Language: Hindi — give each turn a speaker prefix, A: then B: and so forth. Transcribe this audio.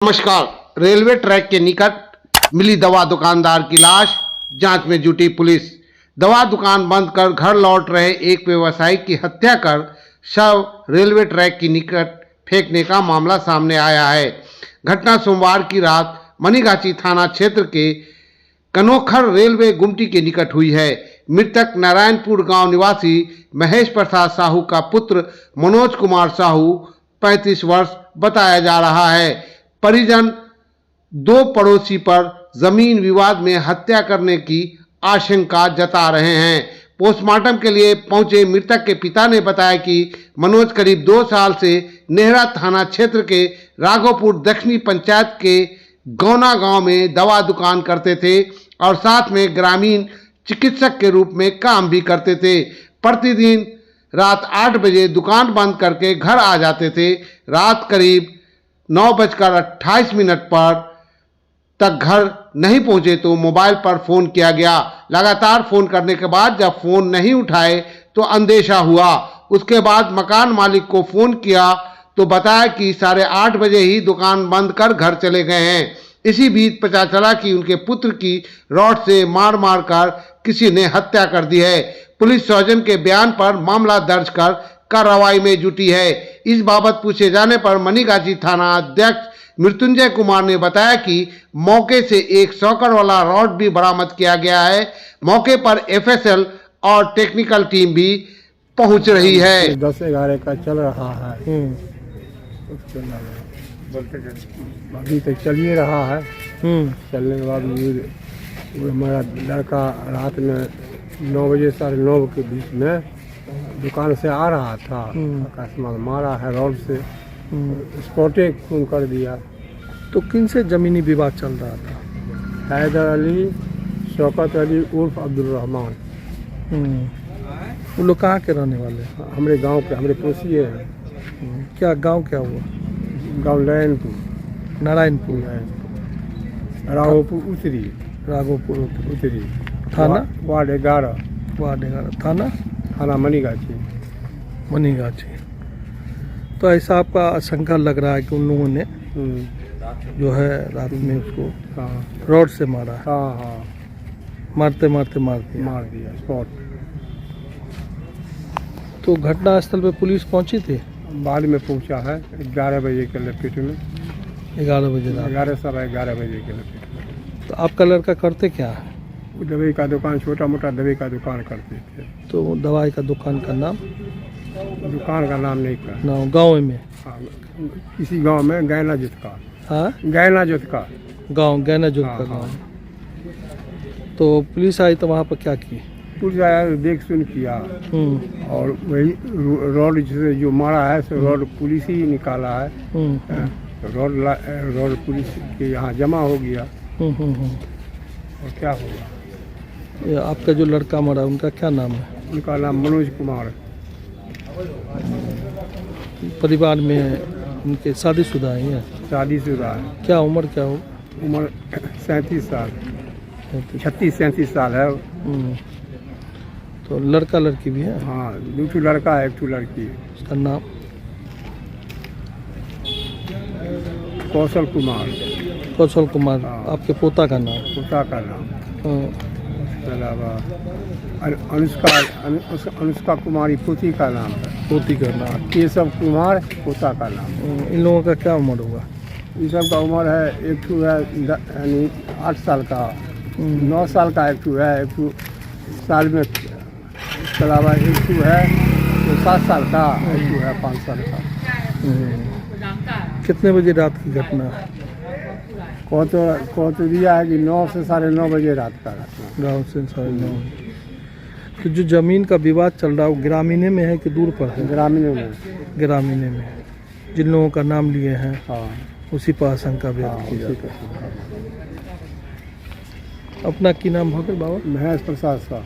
A: नमस्कार। रेलवे ट्रैक के निकट मिली दवा दुकानदार की लाश, जांच में जुटी पुलिस। दवा दुकान बंद कर घर लौट रहे एक व्यवसायी की हत्या कर शव रेलवे ट्रैक के निकट फेंकने का मामला सामने आया है। घटना सोमवार की रात मनीगाछी थाना क्षेत्र के कनोखर रेलवे गुमटी के निकट हुई है। मृतक नारायणपुर गांव निवासी महेश प्रसाद साहू का पुत्र मनोज कुमार साहू 35 वर्ष बताया जा रहा है। परिजन दो पड़ोसी पर जमीन विवाद में हत्या करने की आशंका जता रहे हैं। पोस्टमार्टम के लिए पहुंचे मृतक के पिता ने बताया कि मनोज करीब 2 साल से नेहरा थाना क्षेत्र के राघोपुर दक्षिणी पंचायत के गौना गांव में दवा दुकान करते थे और साथ में ग्रामीण चिकित्सक के रूप में काम भी करते थे। प्रतिदिन रात 8 बजे दुकान बंद करके घर आ जाते थे। रात करीब 9:28 पर तक घर नहीं पहुंचे तो मोबाइल पर फोन किया गया। लगातार फोन करने के बाद जब फोन नहीं उठाए तो अंदेशा हुआ। उसके बाद मकान मालिक को फोन किया तो बताया कि 8:30 बजे ही दुकान बंद कर घर चले गए हैं। इसी बीच पता चला कि उनके पुत्र की रॉड से मार मार कर किसी ने हत्या कर दी है। पुलिस स्वजन के बयान पर मामला दर्ज कर कार्रवाई में जुटी है। इस बाबत पूछे जाने पर मनीगाछी थाना अध्यक्ष मृत्युंजय कुमार ने बताया कि मौके से एक सॉकर वाला रॉड भी बरामद किया गया है। मौके पर एफएसएल और टेक्निकल टीम भी पहुंच रही है।
B: 10-11 का चल रहा है। अभी तक चल ही रहा है। चलने के बाद हमारा लड़का रात में 9 बजे 9:30 के बीच में दुकान से आ रहा था। अकस्मात मारा है रॉड से, स्पॉटे खून कर दिया।
C: तो किन से जमीनी विवाद चल रहा था?
B: हैदर अली, शौकत अली उर्फ अब्दुल रहमान।
C: वो लोग कहाँ के रहने वाले हैं?
B: हमारे गांव के, हमारे पड़ोसी हैं।
C: क्या गांव क्या हुआ?
B: गांव
C: नारायणपुर।
B: राघोपुर उत्तरी।
C: राघोपुर
B: उत्तरी।
C: थाना
B: वार्ड 11। थाना
C: मनीगाछी। तो ऐसा आपका आशंका लग रहा है कि उन लोगों ने जो है रात में उसको रॉड से मारा है।
B: हाँ,
C: मारते मार
B: दिया स्पॉट।
C: तो घटना स्थल पे पुलिस पहुंची थी?
B: बाद में पहुंचा है 11 बजे के लपेट में।
C: 11 बजे रात?
B: 11 बजे के लपेट में।
C: तो आपका लड़का करते क्या है?
B: दवाई का दुकान, छोटा मोटा दवाई का दुकान करते थे।
C: तो दवाई का दुकान का नाम?
B: दुकान का नाम नहीं का
C: नाम गाँव में?
B: हाँ, इसी गांव में गैना जुत का।
C: हाँ,
B: गैना जुत का
C: गाँव, गैना जुत का गाँव। तो पुलिस आई तो वहाँ पर क्या की?
B: पुलिस आया, देख सुन किया और वही रॉड से जो मारा है सो रॉड पुलिस ही निकाला है। रॉड पुलिस के यहाँ जमा हो गया। और क्या होगा?
C: ये आपका जो लड़का मरा उनका क्या नाम है?
B: उनका नाम मनोज कुमार।
C: परिवार में उनके शादीशुदा हैं?
B: शादीशुदा है।
C: क्या उम्र क्या हो?
B: उम्र 37 साल, 36-37 साल है।
C: तो लड़का लड़की भी है?
B: हाँ, 2 लड़का है, 1 लड़की है।
C: उसका नाम?
B: कौशल कुमार।
C: हाँ। आपके पोता का नाम?
B: पोता का नाम। उसके अलावा अनुष्का कुमारी पोती का नाम है।
C: पोती का नाम?
B: केशव कुमार पोता का नाम।
C: इन लोगों का क्या उम्र होगा?
B: इन सब का उम्र है, एक है यानी 8 साल का, 9 साल का एक है, एक साल में। उसके अलावा एक है तो 7 साल का, एक है 5 साल का।
C: कितने बजे रात की घटना है?
B: कह तो दिया है कि 9 से 9:30 बजे रात का घटना।
C: गाँव से 9:30। तो जो जमीन का विवाद चल रहा है वो ग्रामीणे में है कि दूर पर है? ग्रामीणे में। जिन लोगों का नाम लिए हैं
B: हाँ,
C: उसी पर आशंका व्यक्त की जाती है। अपना की नाम हो गया बाबा?
B: महेश प्रसाद साहब।